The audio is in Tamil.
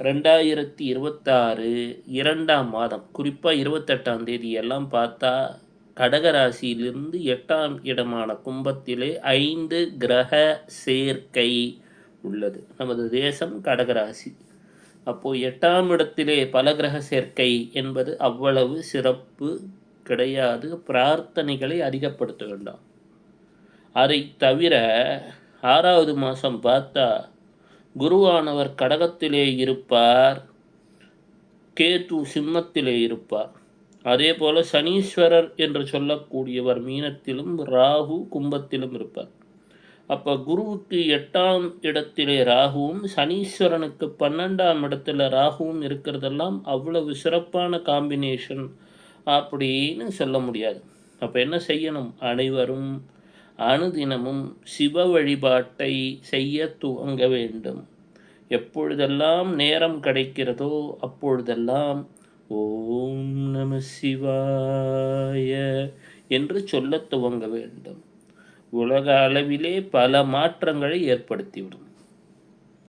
2026 2ஆம் மாதம் குறிப்பாக 28ஆம் தேதி எல்லாம் பார்த்தா கடகராசியிலிருந்து 8ஆம் இடமான கும்பத்திலே 5 கிரக சேர்க்கை உள்ளது. நமது தேசம் கடகராசி. அப்போது 8ஆம் இடத்திலே பல கிரக சேர்க்கை என்பது அவ்வளவு சிறப்பு கிடையாது. பிரார்த்தனைகளை அதிகப்படுத்த வேண்டாம். அதை தவிர 6வது மாதம் பார்த்தா குருவானவர் கடகத்திலே இருப்பார், கேது சிம்மத்திலே இருப்பார். அதே போல் சனீஸ்வரர் என்று சொல்லக்கூடியவர் மீனத்திலும், ராகு கும்பத்திலும் இருப்பார். அப்போ குருவுக்கு 8ஆம் இடத்திலே ராகுவும், சனீஸ்வரனுக்கு 12ஆம் இடத்துல ராகுவும் இருக்கிறதெல்லாம் அவ்வளவு சிறப்பான காம்பினேஷன் அப்படின்னு சொல்ல முடியாது. அப்போ என்ன செய்யணும்? அனைவரும் அனுதினமும் சிவ வழிபாட்டை செய்ய துவங்க வேண்டும். எப்பொழுதெல்லாம் நேரம் கிடைக்கிறதோ அப்பொழுதெல்லாம் ஓம் நம சிவாய என்று சொல்ல துவங்க வேண்டும். உலக அளவிலே பல மாற்றங்களை ஏற்படுத்திவிடும்.